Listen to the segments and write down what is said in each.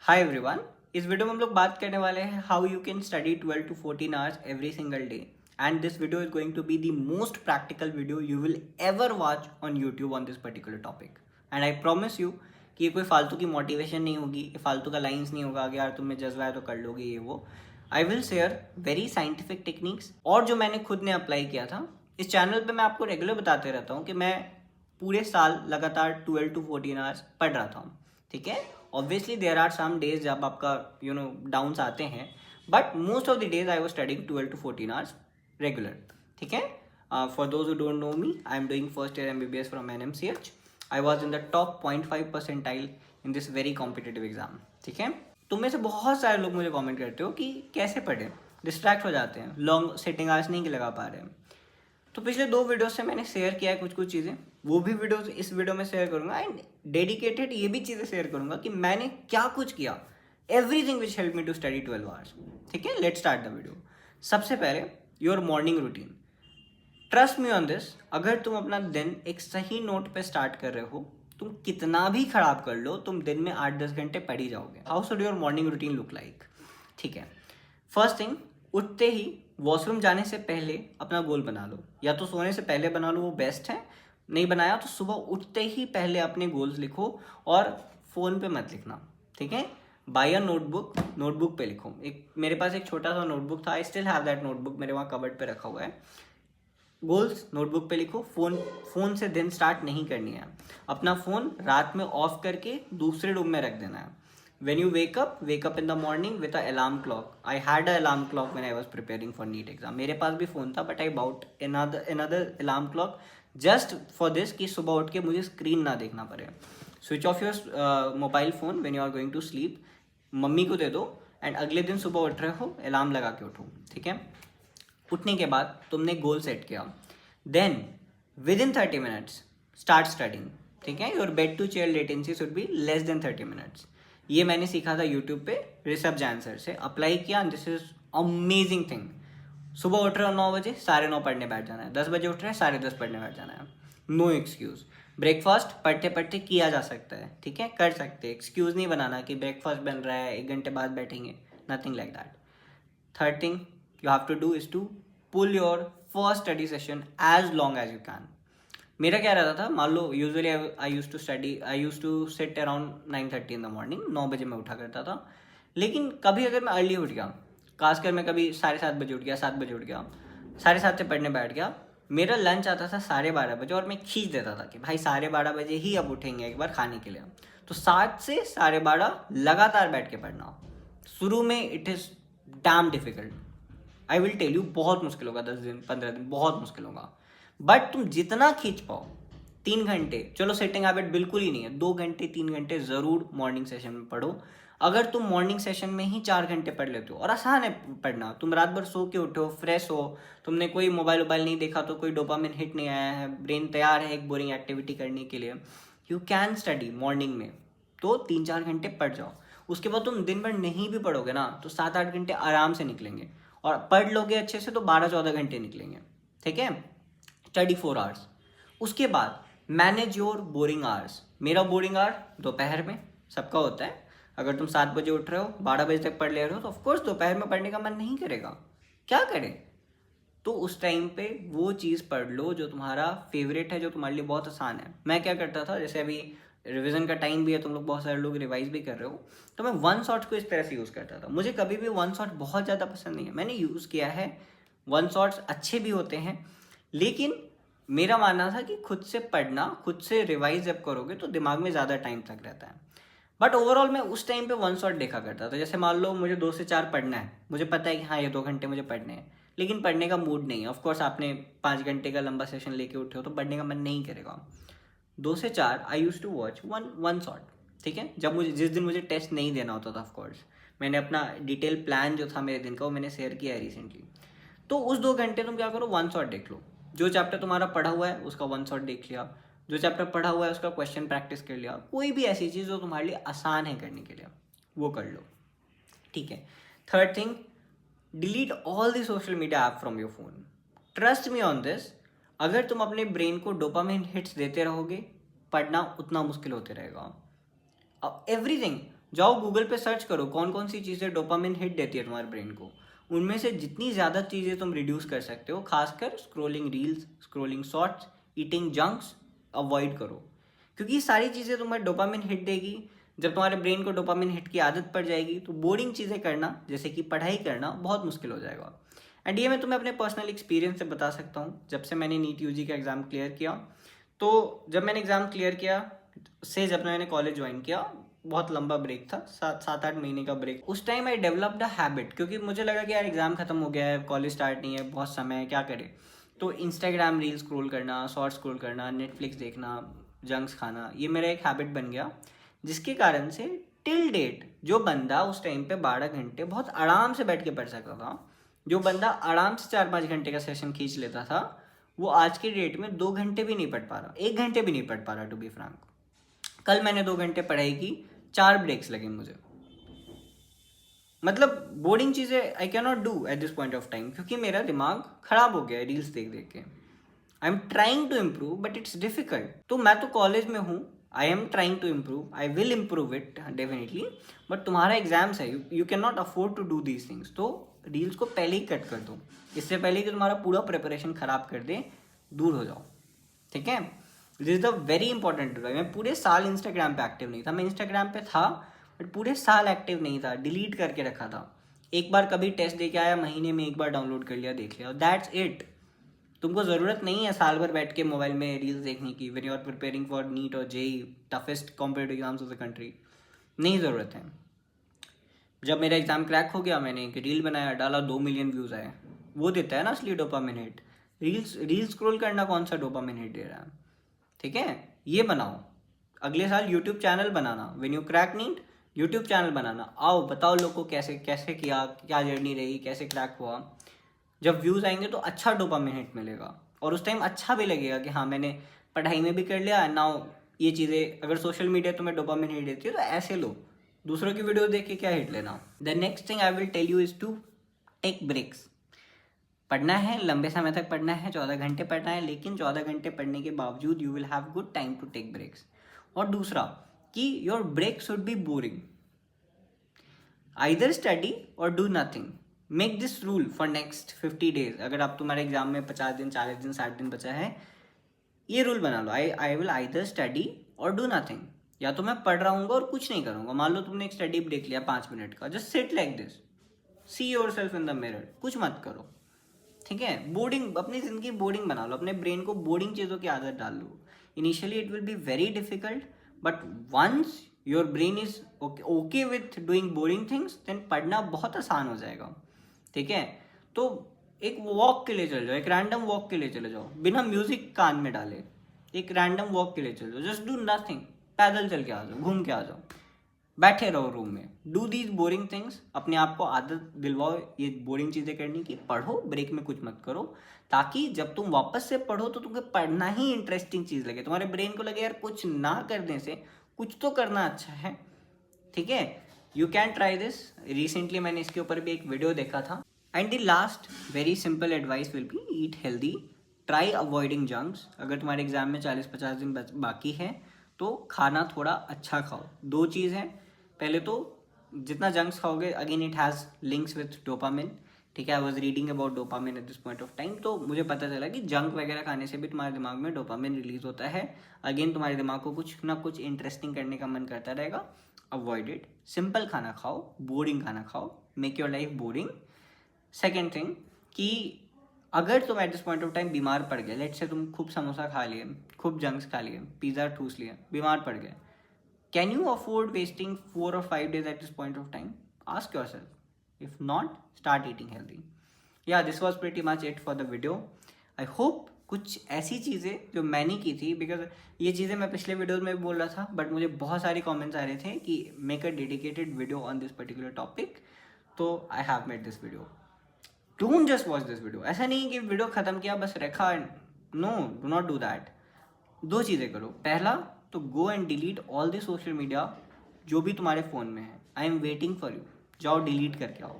Hi everyone. इस video में हम लोग बात करने वाले हैं how you can study 12 to 14 hours every single day and this video is going to be the most practical video you will ever watch on YouTube on this particular topic. And I promise you कि ये कोई फालतू की motivation नहीं होगी, ये फालतू का लाइन्स नहीं होगा कि यार तुम में जज्बा है तो कर लोगे ये वो। I will share very scientific techniques और जो मैंने खुद ने अप्लाई किया था। इस चैनल पे मैं आपको रेगुलर बताते रहता हूँ कि मैं पूरे साल लगातार 12 to 14 आवर्स पढ़ रहा था, ठीक है। Obviously there are some days जब आपका डाउन्स आते हैं, but most of the days I was studying 12 to 14 hours regular, ठीक है। For those who don't know me, I am doing first year MBBS from NMCH। I was in the top 0.5 percentile in this very competitive exam, ठीक है। तुम में से बहुत सारे लोग मुझे कमेंट करते हो कि कैसे पढ़े, डिस्ट्रैक्ट हो जाते हैं, लॉन्ग सेटिंग आवर्स नहीं लगा पा रहे हैं। तो पिछले 2 वीडियो से मैंने शेयर किया है कुछ चीज़ें, वो भी वीडियोस इस वीडियो में शेयर करूंगा एंड डेडिकेटेड ये भी चीज़ें शेयर करूंगा कि मैंने क्या कुछ किया, everything which help me to study 12 hours, ठीक है। Let's start the video. सबसे पहले your morning routine. Trust me on this, अगर तुम अपना दिन एक सही नोट पे स्टार्ट कर रहे हो, तुम कितना भी खराब कर लो, तुम दिन में 8-10 घंटे पढ़ ही जाओगे। How should your morning routine look like, ठीक है। फर्स्ट थिंग, उठते ही वॉशरूम जाने से पहले अपना गोल बना लो, या तो सोने से पहले बना लो, वो बेस्ट है। नहीं बनाया तो सुबह उठते ही पहले अपने गोल्स लिखो और फ़ोन पे मत लिखना, ठीक है। बाय अ नोटबुक, नोटबुक पे लिखो। एक मेरे पास एक छोटा सा नोटबुक था, I still have that notebook, मेरे वहाँ कबर्ड पे रखा हुआ है। गोल्स नोटबुक पे लिखो। फ़ोन से दिन स्टार्ट नहीं करनी है। अपना फ़ोन रात में ऑफ करके दूसरे रूम में रख देना है। When you wake up in the morning with a alarm clock. I had a alarm clock when I was preparing for NEET exam. मेरे पास भी फ़ोन था, but I bought another alarm clock just for this कि सुबह उठ के मुझे screen ना देखना पड़े। Switch off your mobile phone when you are going to sleep. Mummy को दे दो एंड अगले दिन सुबह उठ रहे हो, अलार्म लगा के उठो, ठीक है। उठने के बाद तुमने गोल सेट किया, then within 30 minutes start studying, ठीक है। Your bed to chair latency should be less than 30 minutes. ये मैंने सीखा था यूट्यूब पे ऋषभ जैन सर से, अप्लाई किया, दिस इज अमेजिंग थिंग। सुबह उठ रहे हो 9 बजे, 9:30 पढ़ने बैठ जाना है। 10 बजे उठ रहे हैं, 10:30 पढ़ने बैठ जाना है। No excuse. ब्रेकफास्ट पढ़ते पढ़ते किया जा सकता है, ठीक है, कर सकते हैं। एक्सक्यूज नहीं बनाना कि ब्रेकफास्ट बन रहा है 1 घंटे बाद बैठेंगे, nothing like that. Third thing you have to do is to pull your first study session as long as you can. मेरा क्या रहता था, मान लो usually I use to sit around 9:30 in the morning. 9 बजे मैं उठा करता था, लेकिन कभी अगर मैं अर्ली उठ गया, खासकर मैं कभी 7:30 बजे उठ गया, 7 बजे उठ गया, 7:30 से पढ़ने बैठ गया, मेरा लंच आता था 12:30 बजे और मैं खींच देता था कि भाई 12:30 बजे ही अब उठेंगे एक बार खाने के लिए। तो 7 से 12:30 लगातार बैठ के पढ़ना। शुरू में it is damn difficult, I will tell you, बहुत मुश्किल होगा। 10 दिन 15 दिन बहुत मुश्किल होगा, बट तुम जितना खींच पाओ। 3 घंटे, चलो सेटिंग हैबिट बिल्कुल ही नहीं है, 2 घंटे 3 घंटे ज़रूर मॉर्निंग सेशन में पढ़ो। अगर तुम मॉर्निंग सेशन में ही 4 घंटे पढ़ लेते हो, और आसान है पढ़ना, तुम रात भर सो के उठो, फ्रेश हो, तुमने कोई मोबाइल नहीं देखा, तो कोई डोपामिन हिट नहीं आया है, ब्रेन तैयार है एक बोरिंग एक्टिविटी करने के लिए, यू कैन स्टडी मॉर्निंग में। तो 3-4 घंटे पढ़ जाओ। उसके बाद तुम दिन भर नहीं भी पढ़ोगे ना, तो 7-8 घंटे आराम से निकलेंगे, और पढ़ लोगे अच्छे से तो 12-14 घंटे निकलेंगे, ठीक है। Study 4 hours. उसके बाद मैनेज योर बोरिंग आवर्स। मेरा बोरिंग आवर दोपहर में, सबका होता है। अगर तुम 7 बजे उठ रहे हो, 12 बजे तक पढ़ ले रहे हो, तो ऑफकोर्स दोपहर में पढ़ने का मन नहीं करेगा, क्या करें। तो उस टाइम पे वो चीज़ पढ़ लो जो तुम्हारा फेवरेट है, जो तुम्हारे लिए बहुत आसान है। मैं क्या करता था, जैसे अभी रिवीजन का टाइम भी है, तुम लोग बहुत सारे लोग रिवाइज भी कर रहे हो, तो मैं वन शॉट को इस तरह से यूज़ करता था। मुझे कभी भी वन शॉट बहुत ज़्यादा पसंद नहीं है, मैंने यूज़ किया है, वन शॉट्स अच्छे भी होते हैं, लेकिन मेरा मानना था कि खुद से पढ़ना, खुद से रिवाइज जब करोगे तो दिमाग में ज़्यादा टाइम तक रहता है। बट ओवरऑल मैं उस टाइम पे वन शॉट देखा करता था। जैसे मान लो मुझे 2 से 4 पढ़ना है, मुझे पता है कि हाँ ये 2 घंटे मुझे पढ़ने हैं, लेकिन पढ़ने का मूड नहीं है। ऑफकोर्स आपने 5 घंटे का लंबा सेशन लेके उठे हो तो पढ़ने का मन नहीं करेगा। 2 से 4 I use to watch one shot, ठीक है। जब मुझे, जिस दिन मुझे टेस्ट नहीं देना होता था, ऑफकोर्स मैंने अपना डिटेल प्लान जो था मेरे दिन का, वो मैंने शेयर किया है रिसेंटली। तो उस 2 घंटे तुम क्या करो, वन शॉट देख लो। जो चैप्टर तुम्हारा पढ़ा हुआ है उसका वन शॉट देख लिया, जो चैप्टर पढ़ा हुआ है उसका क्वेश्चन प्रैक्टिस कर लिया, कोई भी ऐसी चीज़ जो तुम्हारे लिए आसान है करने के लिए वो कर लो, ठीक है। Third thing, delete all the social media app from your phone. Trust me on this, अगर तुम अपने ब्रेन को डोपामिन हिट्स देते रहोगे, पढ़ना उतना मुश्किल होते रहेगा। एवरीथिंग, जाओ गूगल पे सर्च करो कौन कौन सी चीज़ें डोपामिन हिट देती है तुम्हारे ब्रेन को। उनमें से जितनी ज़्यादा चीज़ें तुम रिड्यूस कर सकते हो, खासकर scrolling reels, scrolling shorts, eating junks, avoid करो, क्योंकि ये सारी चीज़ें तुम्हें डोपामिन हिट देगी। जब तुम्हारे ब्रेन को डोपामिन हिट की आदत पड़ जाएगी तो बोरिंग चीज़ें करना जैसे कि पढ़ाई करना बहुत मुश्किल हो जाएगा। एंड ये मैं तुम्हें अपने पर्सनल एक्सपीरियंस से बता सकता हूँ। जब से मैंने नीट यूजी का एग्ज़ाम क्लियर किया, तो जब मैंने एग्ज़ाम क्लियर किया से जब मैंने कॉलेज ज्वाइन किया, बहुत लंबा ब्रेक था, 7-8 महीने का ब्रेक। उस time I developed a habit, क्योंकि मुझे लगा कि यार एग्ज़ाम खत्म हो गया है, कॉलेज स्टार्ट नहीं है, बहुत समय है, क्या करें। तो इंस्टाग्राम रील स्क्रॉल करना, शॉर्ट स्क्रॉल करना, नेटफ्लिक्स देखना, जंक्स खाना, ये मेरा एक हैबिट बन गया, जिसके कारण से टिल डेट जो बंदा उस टाइम पे 12 घंटे बहुत आराम से बैठ के पढ़ सकता था, जो बंदा आराम से 4-5 घंटे का सेशन खींच लेता था, वो आज के डेट में 2 घंटे भी नहीं पढ़ पा रहा, 1 घंटे भी नहीं पढ़ पा रहा, टू बी फ्रैंक। कल मैंने 2 घंटे पढ़ाई की, 4 ब्रेक्स लगे मुझे। मतलब बोरिंग चीज़ें I can not do at this point of time, क्योंकि मेरा दिमाग खराब हो गया है रील्स देख देख के। I am trying to improve but it's difficult. तो मैं तो कॉलेज में हूँ, I am trying to improve, I will improve it definitely, but तुम्हारा एग्जाम्स है, you can not afford to do these things. तो रील्स को पहले ही कट कर दो, इससे पहले कि तुम्हारा पूरा प्रिपरेशन खराब कर दे, दूर हो जाओ, ठीक है। This is the very important. मैं पूरे साल इंस्टाग्राम पे एक्टिव नहीं था, मैं इंस्टाग्राम पे था बट पूरे साल एक्टिव नहीं था, डिलीट करके रखा था। एक बार कभी टेस्ट दे के आया, महीने में एक बार डाउनलोड कर लिया, देख लिया, दैट्स इट। तुमको ज़रूरत नहीं है साल भर बैठ के मोबाइल में रील्स देखने की when you are preparing for NEET और JEE, toughest competitive exams of the country. नहीं ज़रूरत है। जब मेरा एग्ज़ाम क्रैक हो गया, मैंने एक रील बनाया, डाला, 2 मिलियन व्यूज़ आए। वो देता है ना असली डोपामिन हिट। रील्स स्क्रॉल करना कौन सा डोपामिन हिट दे रहा है, ठीक है। ये बनाओ, अगले साल यूट्यूब चैनल बनाना, when you crack NEET YouTube channel बनाना, आओ बताओ लोग को कैसे कैसे किया, क्या जर्नी रही, कैसे क्रैक हुआ। जब व्यूज़ आएंगे तो अच्छा डोपामिन हिट मिलेगा, और उस टाइम अच्छा भी लगेगा कि हाँ मैंने पढ़ाई में भी कर लिया। नाउ ये चीज़ें, अगर सोशल मीडिया तुम्हें डोपामिन हिट देती है तो ऐसे लो, दूसरों की वीडियो देख के क्या हिट लेना। The next thing I will tell you is to take breaks. पढ़ना है, लंबे समय तक पढ़ना है, 14 घंटे पढ़ना है, लेकिन 14 घंटे पढ़ने के बावजूद you will have good time to take breaks. और दूसरा कि your break should be boring, either study और do nothing. Make this rule for next 50 days. अगर आप तुम्हारे एग्जाम में 50 दिन, 40 दिन, 60 दिन बचा है, ये रूल बना लो, आई विल आइदर स्टडी और डू नथिंग। या तो मैं पढ़ रहा हूँ और कुछ नहीं करूँगा। मान लो तुमने एक स्टडी ब्रेक लिया 5 मिनट का, just sit like this, see your self in the mirror, कुछ मत करो, ठीक है। बोर्डिंग, अपनी ज़िंदगी बोर्डिंग बना लो, अपने ब्रेन को बोर्डिंग चीज़ों की आदत डाल लो। Initially it will be very difficult, but once your brain is okay with doing boring things, then पढ़ना बहुत आसान हो जाएगा, ठीक है। तो एक वॉक के लिए चले जाओ, एक रैंडम वॉक के लिए चले जाओ, बिना म्यूजिक कान में डाले, एक रैंडम वॉक के लिए चले जाओ, जस्ट डू नथिंग, पैदल चल के आ जाओ, घूम के आ जाओ, बैठे रहो रूम में, डू दीज बोरिंग थिंग्स। अपने आप को आदत दिलवाओ ये बोरिंग चीज़ें करने की, पढ़ो, ब्रेक में कुछ मत करो, ताकि जब तुम वापस से पढ़ो तो तुम्हें पढ़ना ही इंटरेस्टिंग चीज़ लगे, तुम्हारे ब्रेन को लगे यार कुछ ना करने से कुछ तो करना अच्छा है, ठीक है। You can try this. Recently मैंने इसके ऊपर भी एक वीडियो देखा था। And the last very simple advice will be eat healthy, try avoiding junks. अगर तुम्हारे एग्जाम में 40-50 दिन बाकी है तो खाना थोड़ा अच्छा खाओ। 2 चीज़ हैं, पहले तो जितना जंक्स खाओगे, again it has links with dopamine, ठीक है। I was reading about dopamine at this point of time, तो मुझे पता चला कि जंक वगैरह खाने से भी तुम्हारे दिमाग में डोपामिन रिलीज होता है। अगेन तुम्हारे दिमाग को कुछ ना कुछ इंटरेस्टिंग करने का मन करता रहेगा। अवॉइड इट, सिंपल खाना खाओ, बोरिंग खाना खाओ, make your life boring. Second thing कि अगर तुम at this point of time बीमार पड़ गए, लेट्स से तुम खूब समोसा खा लिए, खूब जंक्स खा लिए, पिज़्ज़ा ठूस लिए, बीमार पड़ गए, can you afford wasting 4 or 5 days at this point of time? Ask yourself. If not, start eating healthy. Yeah, this was pretty much it for the video. I hope कुछ ऐसी चीज़ें जो मैंने की थी, बिकॉज ये चीज़ें मैं पिछले वीडियोज में भी बोल रहा था, बट मुझे बहुत सारे कमेंट्स आ रहे थे कि make a dedicated video on this particular topic, तो I have made this video. Don't just watch this video. ऐसा नहीं कि वीडियो ख़त्म किया बस रखा, no, do not do that. 2 चीज़ें करो। पहला तो go and delete all the social media जो भी तुम्हारे फ़ोन में है। I am waiting for you, जाओ डिलीट करके आओ।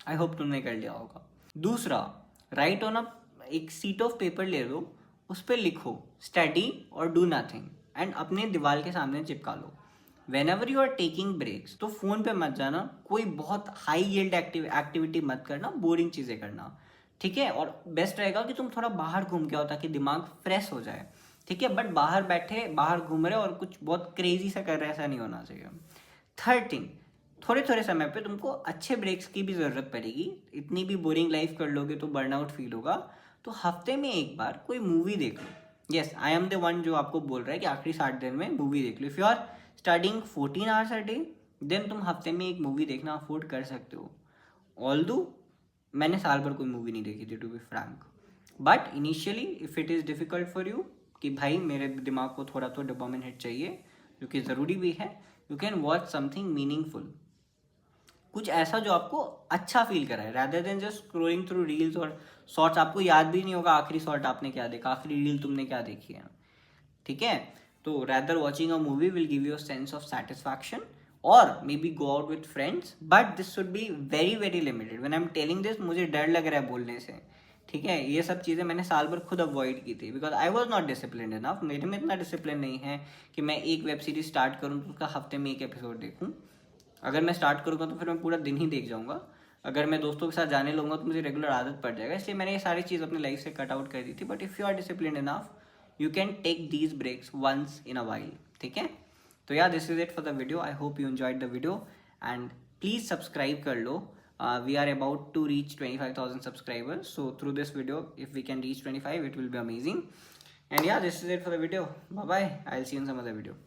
आई होप तुमने कर लिया होगा। दूसरा, राइट ऑन अ एक सीट ऑफ पेपर ले लो, उस पर लिखो स्टडी और डू नथिंग, एंड अपने दीवार के सामने चिपका लो। Whenever you are taking breaks तो फ़ोन पे मत जाना, कोई बहुत हाई यील्ड एक्टिविटी मत करना, बोरिंग चीज़ें करना, ठीक है। और बेस्ट रहेगा कि तुम थोड़ा बाहर घूम के आओ ताकि दिमाग फ्रेश हो जाए, ठीक है। बट बाहर बैठे, बाहर घूम रहे और कुछ बहुत क्रेजी सा कर रहे, ऐसा नहीं होना चाहिए। थर्ड थिंग, थोड़े थोड़े समय पे तुमको अच्छे ब्रेक्स की भी ज़रूरत पड़ेगी। इतनी भी बोरिंग लाइफ कर लोगे तो बर्नआउट फील होगा। तो हफ्ते में एक बार कोई मूवी देख लो। Yes, I am the one जो आपको बोल रहा है कि आखिरी 60 दिन में मूवी देख लो। If you are studying 14 hours a day, then तुम हफ्ते में एक मूवी देखना अफोर्ड कर सकते हो। ऑल्दो मैंने साल भर कोई मूवी नहीं देखी थी, to be frank. But initially if it is difficult for you कि भाई मेरे दिमाग को थोड़ा तो डोपामिन हिट चाहिए, जो कि ज़रूरी भी है, you can watch something meaningful, कुछ ऐसा जो आपको अच्छा फील कराए, rather than just scrolling through reels और शॉर्ट्स। आपको याद भी नहीं होगा आखिरी शॉर्ट आपने क्या देखा, आखिरी रील तुमने क्या देखी है, ठीक है। तो rather watching a movie will give you a sense of satisfaction, और maybe go out with friends, but this should be very very limited. When I am telling this, मुझे डर लग रहा है बोलने से, ठीक है। ये सब चीज़ें मैंने साल भर खुद अवॉइड की थी, because I was not discipline enough. मेरे में इतना डिसिप्लिन नहीं है कि मैं एक वेब सीरीज स्टार्ट करूँ तो उसका हफ्ते में एक एपिसोड देखूँ। अगर मैं स्टार्ट करूँगा तो फिर मैं पूरा दिन ही देख जाऊँगा। अगर मैं दोस्तों के साथ जाने लूँगा तो मुझे रेगुलर आदत पड़ जाएगा, इसलिए मैंने ये सारी चीज़ अपनी लाइफ से कट आउट कर दी थी। But if you are discipline enough, you can take these breaks once in a while, ठीक है। तो या this is it for the video. I hope you enjoyed the video and please subscribe कर लो। We are about to reach 25,000 subscribers, so through this video if we can reach 25, it will be amazing. And yeah, this is it for the video. Bye bye, I'll see you in some other video.